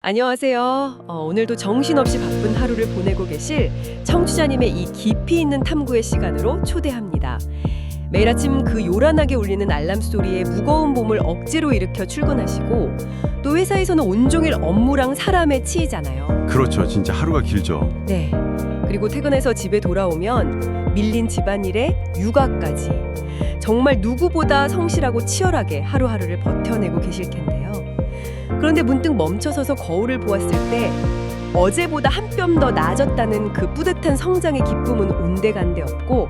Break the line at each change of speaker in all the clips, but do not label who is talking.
안녕하세요. 오늘도 정신없이 바쁜 하루를 보내고 계실 청취자님의 이 깊이 있는 탐구의 시간으로 초대합니다. 매일 아침 그 요란하게 울리는 알람 소리에 무거운 몸을 억지로 일으켜 출근하시고 또 회사에서는 온종일 업무랑 사람에 치이잖아요.
그렇죠. 진짜 하루가 길죠.
네. 그리고 퇴근해서 집에 돌아오면 밀린 집안일에 육아까지 정말 누구보다 성실하고 치열하게 하루하루를 버텨내고 계실 텐데요. 그런데 문득 멈춰서서 거울을 보았을 때 어제보다 한 뼘 더 나아졌다는 그 뿌듯한 성장의 기쁨은 온데간데 없고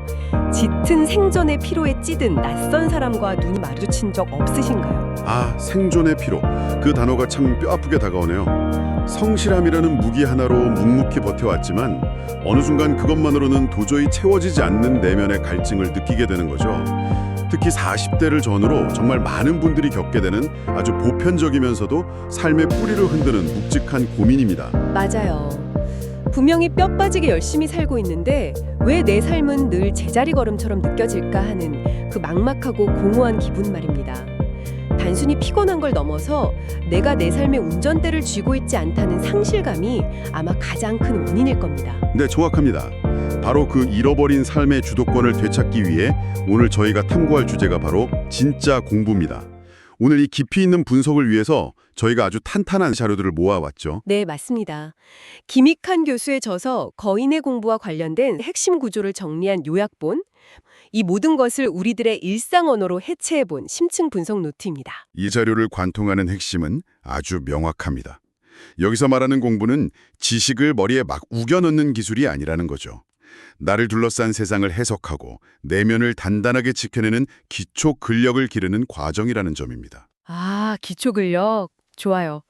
짙은 생존의 피로에 찌든 낯선 사람과 눈이 마주친 적 없으신가요?
아, 생존의 피로. 그 단어가 참 뼈아프게 다가오네요. 성실함이라는 무기 하나로 묵묵히 버텨왔지만 어느 순간 그것만으로는 도저히 채워지지 않는 내면의 갈증을 느끼게 되는 거죠. 특히 40대를 전후로 정말 많은 분들이 겪게 되는 아주 보편적이면서도 삶의 뿌리를 흔드는 묵직한 고민입니다.
맞아요. 분명히 뼈 빠지게 열심히 살고 있는데 왜 내 삶은 늘 제자리 걸음처럼 느껴질까 하는 그 막막하고 공허한 기분 말입니다. 단순히 피곤한 걸 넘어서 내가 내 삶의 운전대를 쥐고 있지 않다는 상실감이 아마 가장 큰 원인일 겁니다.
네, 정확합니다. 바로 그 잃어버린 삶의 주도권을 되찾기 위해 오늘 저희가 탐구할 주제가 바로 진짜 공부입니다. 오늘 이 깊이 있는 분석을 위해서 저희가 아주 탄탄한 자료들을 모아왔죠.
네, 맞습니다. 김익한 교수의 저서 거인의 공부와 관련된 핵심 구조를 정리한 요약본, 이 모든 것을 우리들의 일상 언어로 해체해본 심층 분석 노트입니다.
이 자료를 관통하는 핵심은 아주 명확합니다. 여기서 말하는 공부는 지식을 머리에 막 우겨 넣는 기술이 아니라는 거죠. 나를 둘러싼 세상을 해석하고 내면을 단단하게 지켜내는 기초 근력을 기르는 과정이라는 점입니다.
아, 기초 근력. 좋아요.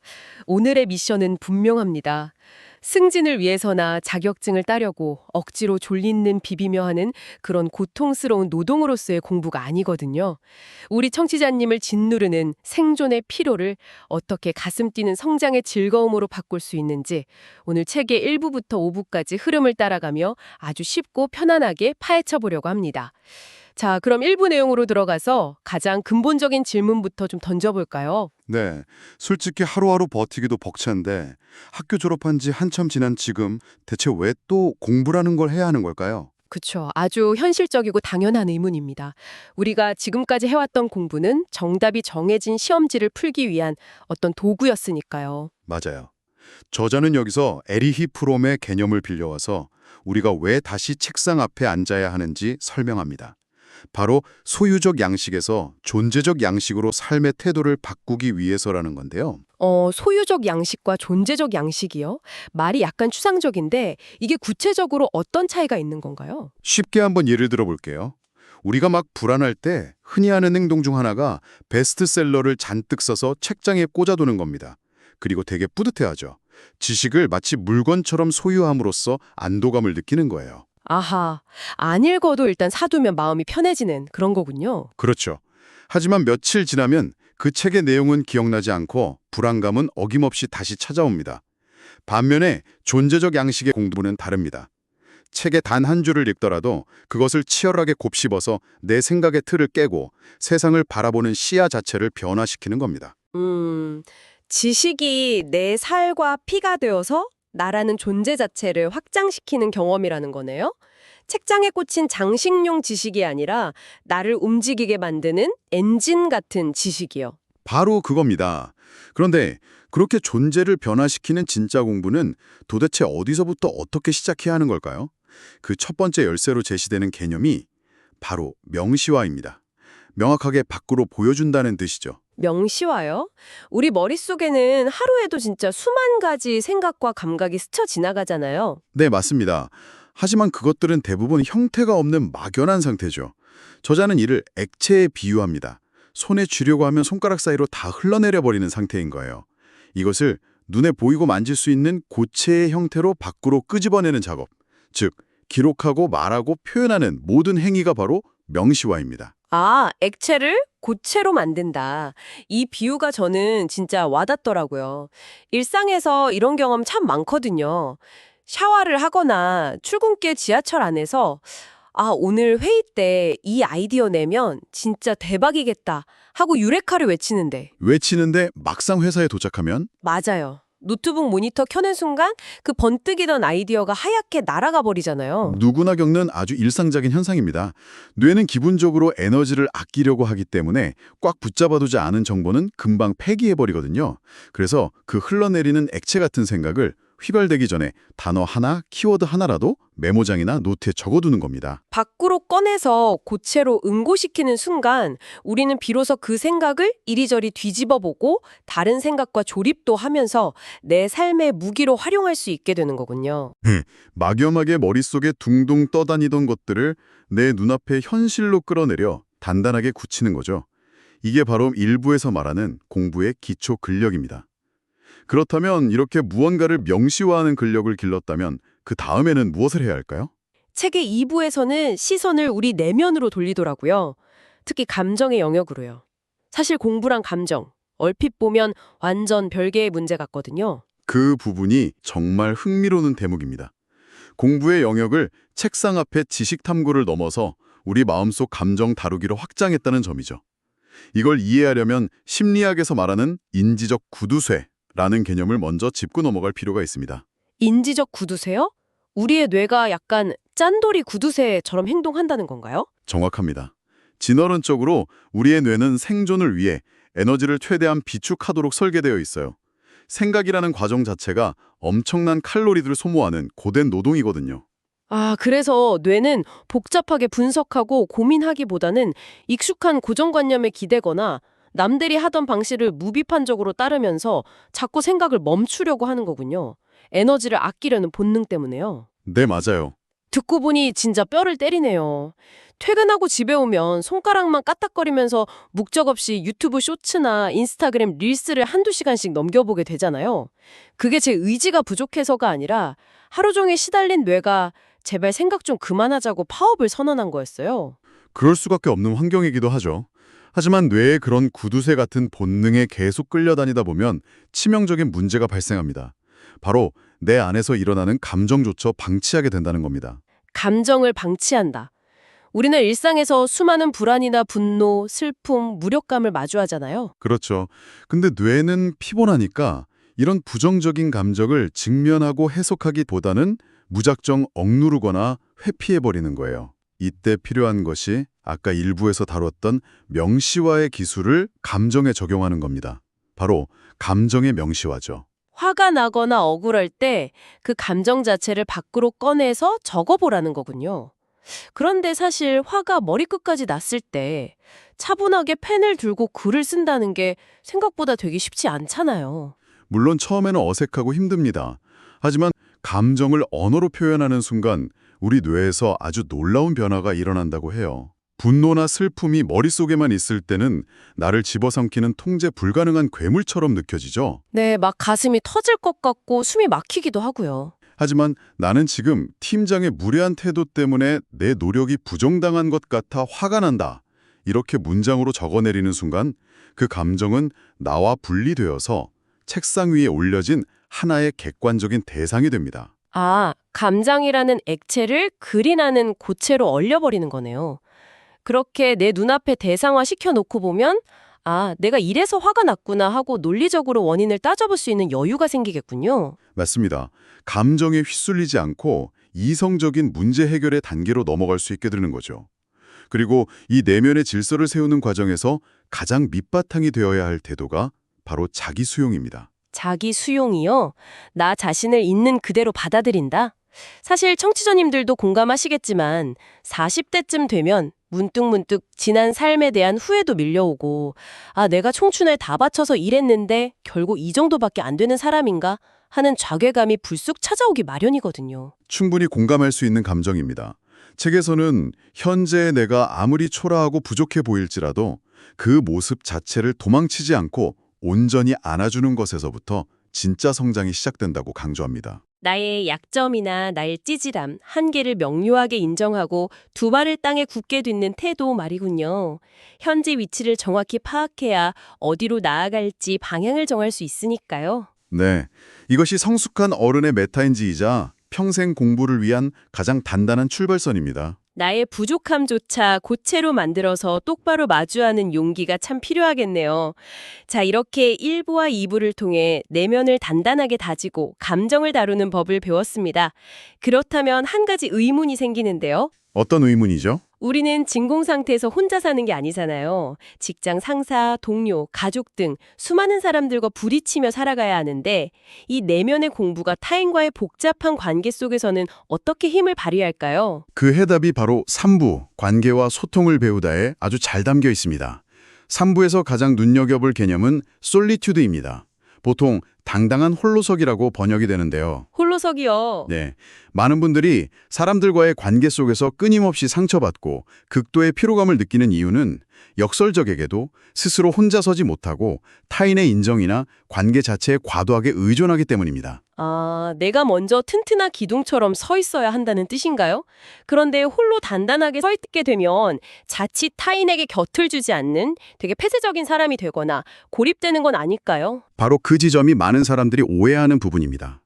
오늘의 미션은 분명합니다. 승진을 위해서나 자격증을 따려고 억지로 졸린 비비며 하는 그런 고통스러운 노동으로서의 공부가 아니거든요. 우리 청취자님을 짓누르는 생존의 피로를 어떻게 가슴 뛰는 성장의 즐거움으로 바꿀 수 있는지 오늘 책의 1부부터 5부까지 흐름을 따라가며 아주 쉽고 편안하게 파헤쳐 보려고 합니다. 자, 그럼 1부 내용으로 들어가서 가장 근본적인 질문부터 좀 던져볼까요?
네, 솔직히 하루하루 버티기도 벅찬데 학교 졸업한 지 한참 지난 지금 대체 왜 또 공부라는 걸 해야 하는 걸까요?
그쵸. 아주 현실적이고 당연한 의문입니다. 우리가 지금까지 해왔던 공부는 정답이 정해진 시험지를 풀기 위한 어떤 도구였으니까요.
맞아요. 저자는 여기서 에리히 프롬의 개념을 빌려와서 우리가 왜 다시 책상 앞에 앉아야 하는지 설명합니다. 바로 소유적 양식에서 존재적 양식으로 삶의 태도를 바꾸기 위해서라는 건데요.
소유적 양식과 존재적 양식이요? 말이 약간 추상적인데 이게 구체적으로 어떤 차이가 있는 건가요?
쉽게 한번 예를 들어볼게요. 우리가 막 불안할 때 흔히 하는 행동 중 하나가 베스트셀러를 잔뜩 써서 책장에 꽂아두는 겁니다. 그리고 되게 뿌듯해하죠. 지식을 마치 물건처럼 소유함으로써 안도감을 느끼는 거예요.
아하, 안 읽어도 일단 사두면 마음이 편해지는 그런 거군요.
그렇죠. 하지만 며칠 지나면 그 책의 내용은 기억나지 않고 불안감은 어김없이 다시 찾아옵니다. 반면에 존재적 양식의 공부는 다릅니다. 책의 단 한 줄을 읽더라도 그것을 치열하게 곱씹어서 내 생각의 틀을 깨고 세상을 바라보는 시야 자체를 변화시키는 겁니다.
지식이 내 살과 피가 되어서 나라는 존재 자체를 확장시키는 경험이라는 거네요. 책장에 꽂힌 장식용 지식이 아니라 나를 움직이게 만드는 엔진 같은 지식이요.
바로 그겁니다. 그런데 그렇게 존재를 변화시키는 진짜 공부는 도대체 어디서부터 어떻게 시작해야 하는 걸까요? 그 첫 번째 열쇠로 제시되는 개념이 바로 명시화입니다. 명확하게 밖으로 보여준다는 뜻이죠.
명시화요? 우리 머릿속에는 하루에도 진짜 수만 가지 생각과 감각이 스쳐 지나가잖아요.
네, 맞습니다. 하지만 그것들은 대부분 형태가 없는 막연한 상태죠. 저자는 이를 액체에 비유합니다. 손에 쥐려고 하면 손가락 사이로 다 흘러내려 버리는 상태인 거예요. 이것을 눈에 보이고 만질 수 있는 고체의 형태로 밖으로 끄집어내는 작업, 즉 기록하고 말하고 표현하는 모든 행위가 바로 명시화입니다.
아, 액체를 고체로 만든다. 이 비유가 저는 진짜 와닿더라고요. 일상에서 이런 경험 참 많거든요. 샤워를 하거나 출근길 지하철 안에서 아, 오늘 회의 때 이 아이디어 내면 진짜 대박이겠다 하고 유레카를 외치는데
외치는데 막상 회사에 도착하면
맞아요. 노트북 모니터 켜는 순간 그 번뜩이던 아이디어가 하얗게 날아가 버리잖아요.
누구나 겪는 아주 일상적인 현상입니다. 뇌는 기본적으로 에너지를 아끼려고 하기 때문에 꽉 붙잡아두지 않은 정보는 금방 폐기해버리거든요. 그래서 그 흘러내리는 액체 같은 생각을 휘발되기 전에 단어 하나, 키워드 하나라도 메모장이나 노트에 적어두는 겁니다.
밖으로 꺼내서 고체로 응고시키는 순간 우리는 비로소 그 생각을 이리저리 뒤집어보고 다른 생각과 조립도 하면서 내 삶의 무기로 활용할 수 있게 되는 거군요.
막연하게 머릿속에 둥둥 떠다니던 것들을 내 눈앞에 현실로 끌어내려 단단하게 굳히는 거죠. 이게 바로 일부에서 말하는 공부의 기초 근력입니다. 그렇다면 이렇게 무언가를 명시화하는 근력을 길렀다면 그 다음에는 무엇을 해야 할까요?
책의 2부에서는 시선을 우리 내면으로 돌리더라고요. 특히 감정의 영역으로요. 사실 공부랑 감정, 얼핏 보면 완전 별개의 문제 같거든요.
그 부분이 정말 흥미로운 대목입니다. 공부의 영역을 책상 앞에 지식 탐구를 넘어서 우리 마음속 감정 다루기로 확장했다는 점이죠. 이걸 이해하려면 심리학에서 말하는 인지적 구두쇠라는 개념을 먼저 짚고 넘어갈 필요가 있습니다.
인지적 구두쇠요? 우리의 뇌가 약간 짠돌이 구두쇠처럼 행동한다는 건가요?
정확합니다. 진화론적으로 우리의 뇌는 생존을 위해 에너지를 최대한 비축하도록 설계되어 있어요. 생각이라는 과정 자체가 엄청난 칼로리들을 소모하는 고된 노동이거든요.
아, 그래서 뇌는 복잡하게 분석하고 고민하기보다는 익숙한 고정관념에 기대거나 남들이 하던 방식을 무비판적으로 따르면서 자꾸 생각을 멈추려고 하는 거군요. 에너지를 아끼려는 본능 때문에요.
네, 맞아요.
듣고 보니 진짜 뼈를 때리네요. 퇴근하고 집에 오면 손가락만 까딱거리면서 목적 없이 유튜브 쇼츠나 인스타그램 릴스를 한두 시간씩 넘겨보게 되잖아요. 그게 제 의지가 부족해서가 아니라 하루 종일 시달린 뇌가 제발 생각 좀 그만하자고 파업을 선언한 거였어요.
그럴 수밖에 없는 환경이기도 하죠. 하지만 뇌의 그런 구두쇠 같은 본능에 계속 끌려다니다 보면 치명적인 문제가 발생합니다. 바로 내 안에서 일어나는 감정조차 방치하게 된다는 겁니다.
감정을 방치한다. 우리는 일상에서 수많은 불안이나 분노, 슬픔, 무력감을 마주하잖아요.
그렇죠. 근데 뇌는 피곤하니까 이런 부정적인 감정을 직면하고 해석하기보다는 무작정 억누르거나 회피해버리는 거예요. 이때 필요한 것이 아까 일부에서 다뤘던 명시화의 기술을 감정에 적용하는 겁니다. 바로 감정의 명시화죠.
화가 나거나 억울할 때 그 감정 자체를 밖으로 꺼내서 적어보라는 거군요. 그런데 사실 화가 머리끝까지 났을 때 차분하게 펜을 들고 글을 쓴다는 게 생각보다 되기 쉽지 않잖아요.
물론 처음에는 어색하고 힘듭니다. 하지만 감정을 언어로 표현하는 순간 우리 뇌에서 아주 놀라운 변화가 일어난다고 해요. 분노나 슬픔이 머릿속에만 있을 때는 나를 집어삼키는 통제 불가능한 괴물처럼 느껴지죠.
네, 막 가슴이 터질 것 같고 숨이 막히기도 하고요.
하지만 나는 지금 팀장의 무례한 태도 때문에 내 노력이 부정당한 것 같아 화가 난다. 이렇게 문장으로 적어내리는 순간 그 감정은 나와 분리되어서 책상 위에 올려진 하나의 객관적인 대상이 됩니다.
아, 감정이라는 액체를 글이 나는 고체로 얼려버리는 거네요. 그렇게 내 눈앞에 대상화 시켜놓고 보면 아, 내가 이래서 화가 났구나 하고 논리적으로 원인을 따져볼 수 있는 여유가 생기겠군요.
맞습니다. 감정에 휩쓸리지 않고 이성적인 문제 해결의 단계로 넘어갈 수 있게 되는 거죠. 그리고 이 내면의 질서를 세우는 과정에서 가장 밑바탕이 되어야 할 태도가 바로 자기 수용입니다.
자기 수용이요? 나 자신을 있는 그대로 받아들인다? 사실 청취자님들도 공감하시겠지만 40대쯤 되면 문득문득 지난 삶에 대한 후회도 밀려오고 아, 내가 청춘을 다 바쳐서 일했는데 결국 이 정도밖에 안 되는 사람인가 하는 좌괴감이 불쑥 찾아오기 마련이거든요.
충분히 공감할 수 있는 감정입니다. 책에서는 현재의 내가 아무리 초라하고 부족해 보일지라도 그 모습 자체를 도망치지 않고 온전히 안아주는 것에서부터 진짜 성장이 시작된다고 강조합니다.
나의 약점이나 나의 찌질함, 한계를 명료하게 인정하고 두 발을 땅에 굳게 딛는 태도 말이군요. 현재 위치를 정확히 파악해야 어디로 나아갈지 방향을 정할 수 있으니까요.
네, 이것이 성숙한 어른의 메타인지이자 평생 공부를 위한 가장 단단한 출발선입니다.
나의 부족함조차 고체로 만들어서 똑바로 마주하는 용기가 참 필요하겠네요. 자, 이렇게 1부와 2부를 통해 내면을 단단하게 다지고 감정을 다루는 법을 배웠습니다. 그렇다면 한 가지 의문이 생기는데요.
어떤 의문이죠?
우리는 진공 상태에서 혼자 사는 게 아니잖아요. 직장 상사, 동료, 가족 등 수많은 사람들과 부딪히며 살아가야 하는데 이 내면의 공부가 타인과의 복잡한 관계 속에서는 어떻게 힘을 발휘할까요?
그 해답이 바로 3부, 관계와 소통을 배우다에 아주 잘 담겨 있습니다. 3부에서 가장 눈여겨볼 개념은 솔리튜드입니다. 보통 당당한 홀로서기라고 번역이 되는데요.
홀로서기요.
네, 많은 분들이 사람들과의 관계 속에서 끊임없이 상처받고 극도의 피로감을 느끼는 이유는 역설적에게도 스스로 혼자 서지 못하고 타인의 인정이나 관계 자체에 과도하게 의존하기 때문입니다.
아, 내가 먼저 튼튼한 기둥처럼 서 있어야 한다는 뜻인가요? 그런데 홀로 단단하게 서 있게 되면 자칫 타인에게 곁을 주지 않는 되게 폐쇄적인 사람이 되거나 고립되는 건 아닐까요?
바로 그 지점이 많은 사람들이 오해하는 부분입니다.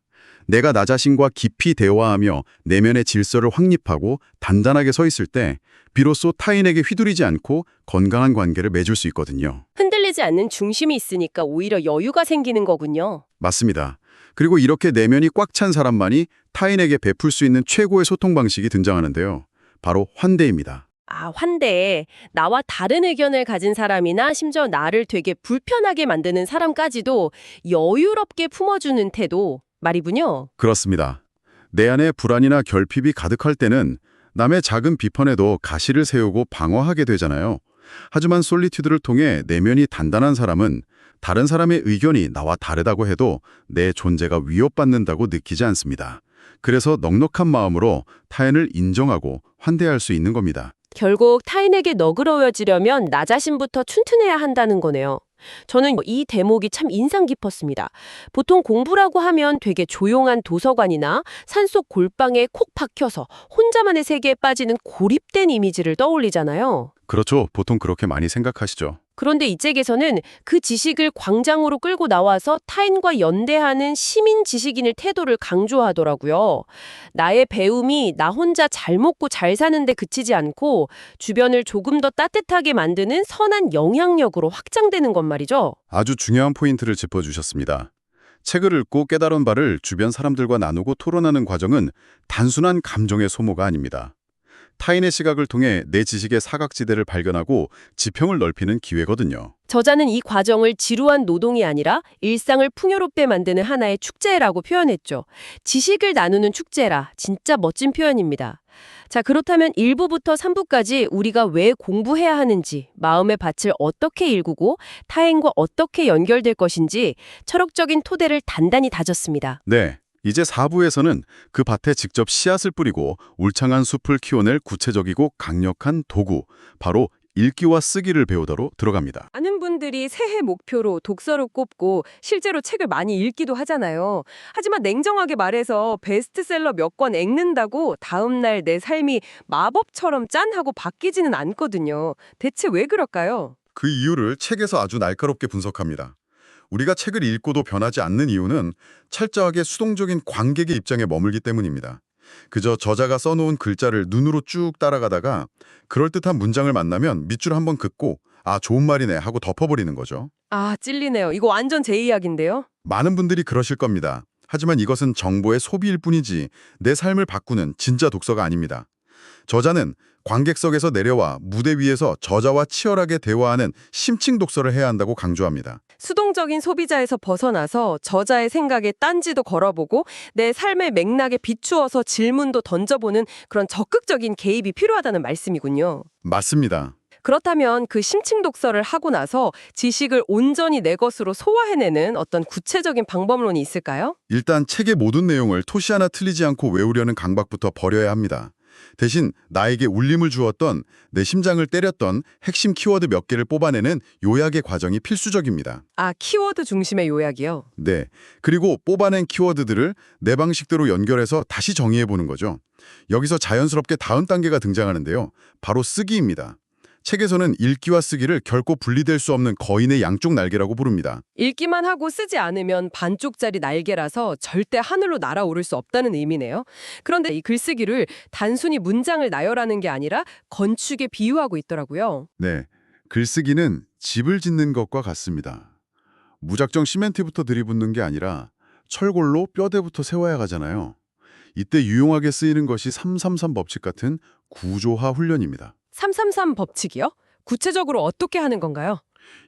내가 나 자신과 깊이 대화하며 내면의 질서를 확립하고 단단하게 서 있을 때 비로소 타인에게 휘둘리지 않고 건강한 관계를 맺을 수 있거든요.
흔들리지 않는 중심이 있으니까 오히려 여유가 생기는 거군요.
맞습니다. 그리고 이렇게 내면이 꽉 찬 사람만이 타인에게 베풀 수 있는 최고의 소통 방식이 등장하는데요. 바로 환대입니다.
아, 환대. 나와 다른 의견을 가진 사람이나 심지어 나를 되게 불편하게 만드는 사람까지도 여유롭게 품어주는 태도 말이군요.
그렇습니다. 내 안에 불안이나 결핍이 가득할 때는 남의 작은 비판에도 가시를 세우고 방어하게 되잖아요. 하지만 솔리튜드를 통해 내면이 단단한 사람은 다른 사람의 의견이 나와 다르다고 해도 내 존재가 위협받는다고 느끼지 않습니다. 그래서 넉넉한 마음으로 타인을 인정하고 환대할 수 있는 겁니다.
결국 타인에게 너그러워지려면 나 자신부터 튼튼해야 한다는 거네요. 저는 이 대목이 참 인상 깊었습니다. 보통 공부라고 하면 되게 조용한 도서관이나 산속 골방에 콕 박혀서 혼자만의 세계에 빠지는 고립된 이미지를 떠올리잖아요.
그렇죠. 보통 그렇게 많이 생각하시죠.
그런데 이 책에서는 그 지식을 광장으로 끌고 나와서 타인과 연대하는 시민 지식인의 태도를 강조하더라고요. 나의 배움이 나 혼자 잘 먹고 잘 사는데 그치지 않고 주변을 조금 더 따뜻하게 만드는 선한 영향력으로 확장되는 것 말이죠.
아주 중요한 포인트를 짚어주셨습니다. 책을 읽고 깨달은 바를 주변 사람들과 나누고 토론하는 과정은 단순한 감정의 소모가 아닙니다. 타인의 시각을 통해 내 지식의 사각지대를 발견하고 지평을 넓히는 기회거든요.
저자는 이 과정을 지루한 노동이 아니라 일상을 풍요롭게 만드는 하나의 축제라고 표현했죠. 지식을 나누는 축제라 진짜 멋진 표현입니다. 자, 그렇다면 1부부터 3부까지 우리가 왜 공부해야 하는지, 마음의 밭을 어떻게 일구고 타인과 어떻게 연결될 것인지 철학적인 토대를 단단히 다졌습니다.
네, 이제 4부에서는 그 밭에 직접 씨앗을 뿌리고 울창한 숲을 키워낼 구체적이고 강력한 도구, 바로 읽기와 쓰기를 배우도록 들어갑니다.
많은 분들이 새해 목표로 독서를 꼽고 실제로 책을 많이 읽기도 하잖아요. 하지만 냉정하게 말해서 베스트셀러 몇 권 읽는다고 다음날 내 삶이 마법처럼 짠하고 바뀌지는 않거든요. 대체 왜 그럴까요?
그 이유를 책에서 아주 날카롭게 분석합니다. 우리가 책을 읽고도 변하지 않는 이유는 철저하게 수동적인 관객의 입장에 머물기 때문입니다. 그저 저자가 써놓은 글자를 눈으로 쭉 따라가다가 그럴듯한 문장을 만나면 밑줄 한번 긋고 아, 좋은 말이네 하고 덮어버리는 거죠.
아, 찔리네요. 이거 완전 제 이야기인데요.
많은 분들이 그러실 겁니다. 하지만 이것은 정보의 소비일 뿐이지 내 삶을 바꾸는 진짜 독서가 아닙니다. 저자는 관객석에서 내려와 무대 위에서 저자와 치열하게 대화하는 심층 독서를 해야 한다고 강조합니다.
수동적인 소비자에서 벗어나서 저자의 생각에 딴지도 걸어보고 내 삶의 맥락에 비추어서 질문도 던져보는 그런 적극적인 개입이 필요하다는 말씀이군요.
맞습니다.
그렇다면 그 심층 독서를 하고 나서 지식을 온전히 내 것으로 소화해내는 어떤 구체적인 방법론이 있을까요?
일단 책의 모든 내용을 토시 하나 틀리지 않고 외우려는 강박부터 버려야 합니다. 대신 나에게 울림을 주었던, 내 심장을 때렸던 핵심 키워드 몇 개를 뽑아내는 요약의 과정이 필수적입니다.
아, 키워드 중심의 요약이요?
네. 그리고 뽑아낸 키워드들을 내 방식대로 연결해서 다시 정의해보는 거죠. 여기서 자연스럽게 다음 단계가 등장하는데요. 바로 쓰기입니다. 책에서는 읽기와 쓰기를 결코 분리될 수 없는 거인의 양쪽 날개라고 부릅니다.
읽기만 하고 쓰지 않으면 반쪽짜리 날개라서 절대 하늘로 날아오를 수 없다는 의미네요. 그런데 이 글쓰기를 단순히 문장을 나열하는 게 아니라 건축에 비유하고 있더라고요.
네, 글쓰기는 집을 짓는 것과 같습니다. 무작정 시멘트부터 들이붓는 게 아니라 철골로 뼈대부터 세워야 하잖아요. 이때 유용하게 쓰이는 것이 333 법칙 같은 구조화 훈련입니다.
333 법칙이요? 구체적으로 어떻게 하는 건가요?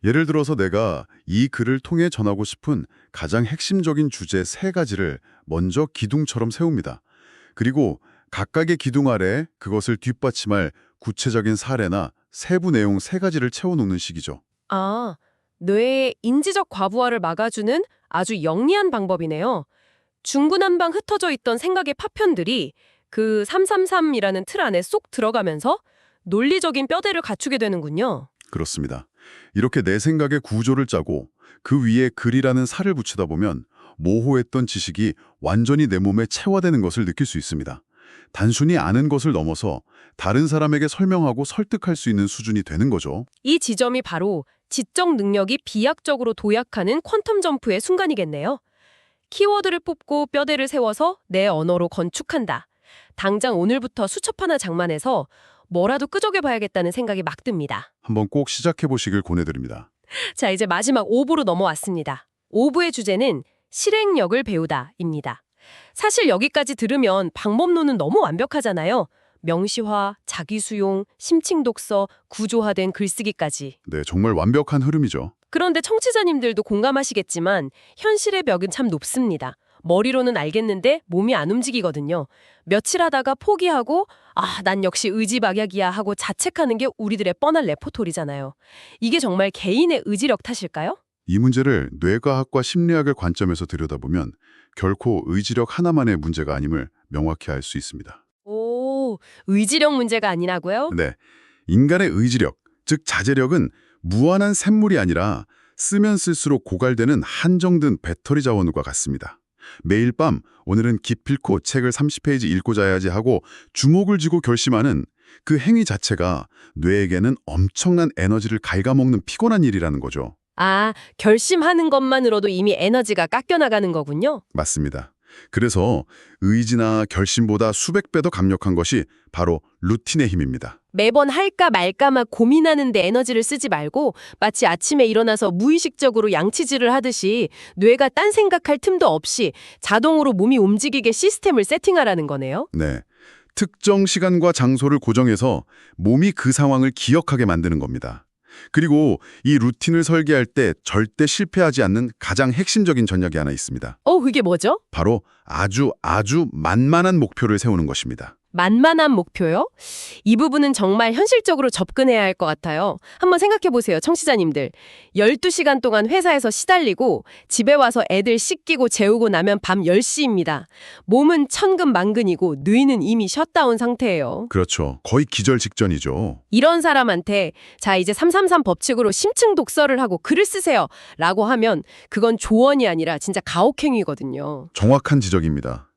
예를 들어서 내가 이 글을 통해 전하고 싶은 가장 핵심적인 주제 3가지를 먼저 기둥처럼 세웁니다. 그리고 각각의 기둥 아래 그것을 뒷받침할 구체적인 사례나 세부 내용 3가지를 채워놓는 식이죠.
아, 뇌의 인지적 과부하를 막아주는 아주 영리한 방법이네요. 중구난방 흩어져 있던 생각의 파편들이 그 333이라는 틀 안에 쏙 들어가면서 논리적인 뼈대를 갖추게 되는군요.
그렇습니다. 이렇게 내 생각의 구조를 짜고 그 위에 글이라는 살을 붙이다 보면 모호했던 지식이 완전히 내 몸에 체화되는 것을 느낄 수 있습니다. 단순히 아는 것을 넘어서 다른 사람에게 설명하고 설득할 수 있는 수준이 되는 거죠.
이 지점이 바로 지적 능력이 비약적으로 도약하는 퀀텀 점프의 순간이겠네요. 키워드를 뽑고 뼈대를 세워서 내 언어로 건축한다. 당장 오늘부터 수첩 하나 장만해서 뭐라도 끄적여봐야겠다는 생각이 막 듭니다.
한번 꼭 시작해 보시길 권해드립니다.
자, 이제 마지막 5부로 넘어왔습니다. 5부의 주제는 실행력을 배우다입니다. 사실 여기까지 들으면 방법론은 너무 완벽하잖아요. 명시화, 자기수용, 심층 독서, 구조화된 글쓰기까지.
네, 정말 완벽한 흐름이죠.
그런데 청취자님들도 공감하시겠지만 현실의 벽은 참 높습니다. 머리로는 알겠는데 몸이 안 움직이거든요. 며칠 하다가 포기하고 난 역시 의지박약이야 하고 자책하는 게 우리들의 뻔한 레포토리잖아요. 이게 정말 개인의 의지력 탓일까요?
이 문제를 뇌과학과 심리학의 관점에서 들여다보면 결코 의지력 하나만의 문제가 아님을 명확히 알 수 있습니다.
오, 의지력 문제가 아니라고요?
네, 인간의 의지력, 즉 자제력은 무한한 샘물이 아니라 쓰면 쓸수록 고갈되는 한정된 배터리 자원과 같습니다. 매일 밤 오늘은 기필코 책을 30페이지 읽고 자야지 하고 주목을 쥐고 결심하는 그 행위 자체가 뇌에게는 엄청난 에너지를 갉아먹는 피곤한 일이라는 거죠.
결심하는 것만으로도 이미 에너지가 깎여나가는 거군요.
맞습니다. 그래서 의지나 결심보다 수백 배 더 강력한 것이 바로 루틴의 힘입니다.
매번 할까 말까 막 고민하는데 에너지를 쓰지 말고 마치 아침에 일어나서 무의식적으로 양치질을 하듯이 뇌가 딴 생각할 틈도 없이 자동으로 몸이 움직이게 시스템을 세팅하라는 거네요.
네, 특정 시간과 장소를 고정해서 몸이 그 상황을 기억하게 만드는 겁니다. 그리고 이 루틴을 설계할 때 절대 실패하지 않는 가장 핵심적인 전략이 하나 있습니다.
그게 뭐죠?
바로 아주 만만한 목표를 세우는 것입니다.
만만한 목표요? 이 부분은 정말 현실적으로 접근해야 할 것 같아요. 한번 생각해 보세요, 청취자님들. 12시간 동안 회사에서 시달리고 집에 와서 애들 씻기고 재우고 나면 밤 10시입니다. 몸은 천근만근이고 뇌는 이미 셧다운 상태예요.
그렇죠. 거의 기절 직전이죠.
이런 사람한테 자, 이제 333 법칙으로 심층 독서를 하고 글을 쓰세요 라고 하면 그건 조언이 아니라 진짜 가혹행위거든요.
정확한 지적입니다.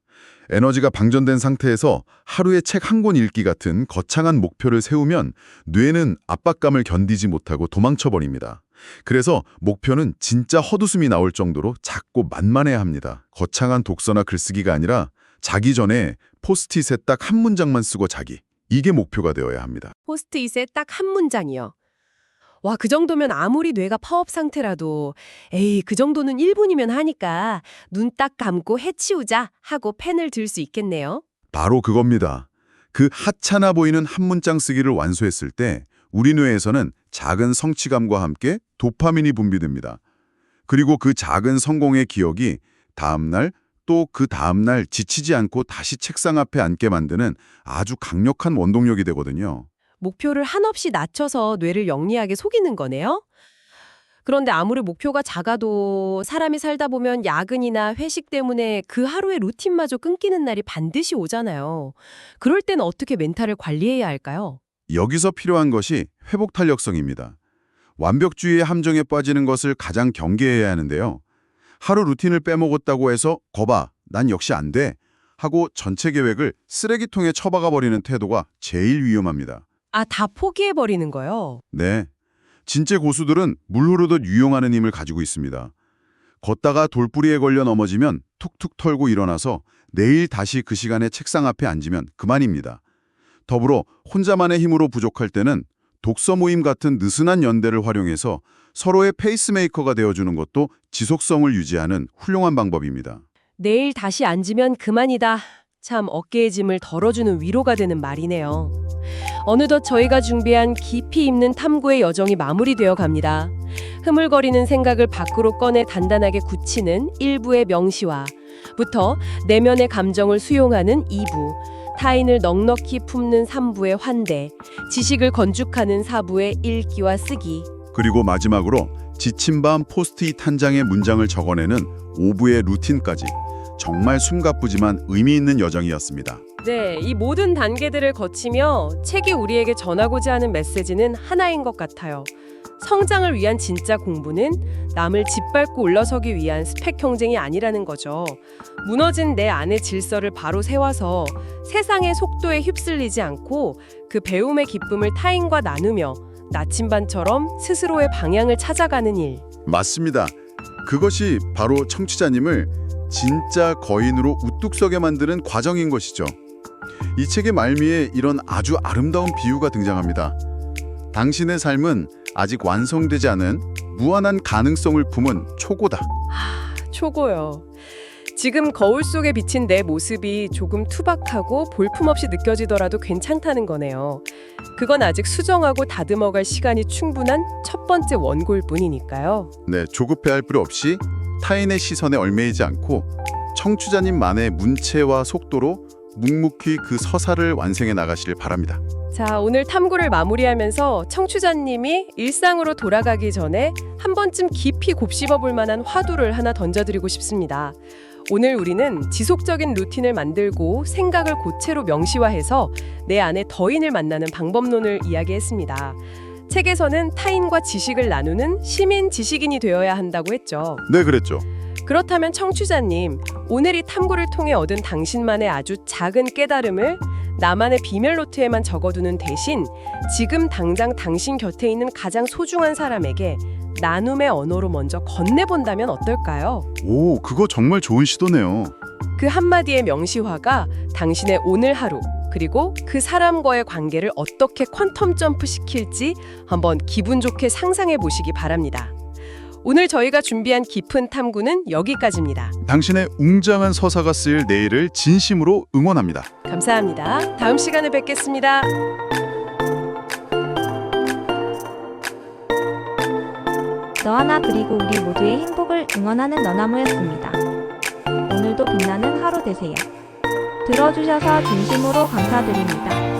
에너지가 방전된 상태에서 하루에 책 한 권 읽기 같은 거창한 목표를 세우면 뇌는 압박감을 견디지 못하고 도망쳐버립니다. 그래서 목표는 진짜 헛웃음이 나올 정도로 작고 만만해야 합니다. 거창한 독서나 글쓰기가 아니라 자기 전에 포스트잇에 딱 한 문장만 쓰고 자기. 이게 목표가 되어야 합니다.
포스트잇에 딱 한 문장이요. 와, 그 정도면 아무리 뇌가 파업 상태라도 그 정도는 1분이면 하니까 눈 딱 감고 해치우자 하고 펜을 들 수 있겠네요.
바로 그겁니다. 그 하찮아 보이는 한 문장 쓰기를 완수했을 때 우리 뇌에서는 작은 성취감과 함께 도파민이 분비됩니다. 그리고 그 작은 성공의 기억이 다음날 또 그 다음날 지치지 않고 다시 책상 앞에 앉게 만드는 아주 강력한 원동력이 되거든요.
목표를 한없이 낮춰서 뇌를 영리하게 속이는 거네요. 그런데 아무리 목표가 작아도 사람이 살다 보면 야근이나 회식 때문에 그 하루의 루틴마저 끊기는 날이 반드시 오잖아요. 그럴 때는 어떻게 멘탈을 관리해야 할까요?
여기서 필요한 것이 회복 탄력성입니다. 완벽주의의 함정에 빠지는 것을 가장 경계해야 하는데요. 하루 루틴을 빼먹었다고 해서 거봐, 난 역시 안 돼 하고 전체 계획을 쓰레기통에 처박아 버리는 태도가 제일 위험합니다.
아, 다 포기해버리는 거요?
네. 진짜 고수들은 물 흐르듯 유용하는 힘을 가지고 있습니다. 걷다가 돌뿌리에 걸려 넘어지면 툭툭 털고 일어나서 내일 다시 그 시간에 책상 앞에 앉으면 그만입니다. 더불어 혼자만의 힘으로 부족할 때는 독서 모임 같은 느슨한 연대를 활용해서 서로의 페이스메이커가 되어주는 것도 지속성을 유지하는 훌륭한 방법입니다.
내일 다시 앉으면 그만이다. 참 어깨의 짐을 덜어주는 위로가 되는 말이네요. 어느덧 저희가 준비한 깊이 있는 탐구의 여정이 마무리되어 갑니다. 흐물거리는 생각을 밖으로 꺼내 단단하게 굳히는 1부의 명시화부터 내면의 감정을 수용하는 2부, 타인을 넉넉히 품는 3부의 환대, 지식을 건축하는 4부의 읽기와 쓰기,
그리고 마지막으로 지친 밤 포스트잇 한 장의 문장을 적어내는 5부의 루틴까지 정말 숨가쁘지만 의미 있는 여정이었습니다.
네, 이 모든 단계들을 거치며 책이 우리에게 전하고자 하는 메시지는 하나인 것 같아요. 성장을 위한 진짜 공부는 남을 짓밟고 올라서기 위한 스펙 경쟁이 아니라는 거죠. 무너진 내 안의 질서를 바로 세워서 세상의 속도에 휩쓸리지 않고 그 배움의 기쁨을 타인과 나누며 나침반처럼 스스로의 방향을 찾아가는 일.
맞습니다. 그것이 바로 청취자님을 진짜 거인으로 우뚝 서게 만드는 과정인 것이죠. 이 책의 말미에 이런 아주 아름다운 비유가 등장합니다. 당신의 삶은 아직 완성되지 않은 무한한 가능성을 품은 초고다.
초고요. 지금 거울 속에 비친 내 모습이 조금 투박하고 볼품없이 느껴지더라도 괜찮다는 거네요. 그건 아직 수정하고 다듬어갈 시간이 충분한 첫 번째 원고일 뿐이니까요.
네, 조급해할 필요 없이 타인의 시선에 얽매이지 않고 청취자님만의 문체와 속도로 묵묵히 그 서사를 완성해 나가시길 바랍니다.
자, 오늘 탐구를 마무리하면서 청취자님이 일상으로 돌아가기 전에 한 번쯤 깊이 곱씹어 볼 만한 화두를 하나 던져드리고 싶습니다. 오늘 우리는 지속적인 루틴을 만들고 생각을 고체로 명시화해서 내 안에 더인을 만나는 방법론을 이야기했습니다. 책에서는 타인과 지식을 나누는 시민 지식인이 되어야 한다고 했죠.
네, 그랬죠.
그렇다면 청취자님, 오늘 이 탐구를 통해 얻은 당신만의 아주 작은 깨달음을 나만의 비밀 노트에만 적어두는 대신 지금 당장 당신 곁에 있는 가장 소중한 사람에게 나눔의 언어로 먼저 건네본다면 어떨까요?
오, 그거 정말 좋은 시도네요.
그 한마디의 명시화가 당신의 오늘 하루 그리고 그 사람과의 관계를 어떻게 퀀텀 점프 시킬지 한번 기분 좋게 상상해 보시기 바랍니다. 오늘 저희가 준비한 깊은 탐구는 여기까지입니다.
당신의 웅장한 서사가 쓰일 내일을 진심으로 응원합니다.
감사합니다. 다음 시간에 뵙겠습니다.
너 하나 그리고 우리 모두의 행복을 응원하는 너나무였습니다. 오늘도 빛나는 하루 되세요. 들어주셔서 진심으로 감사드립니다.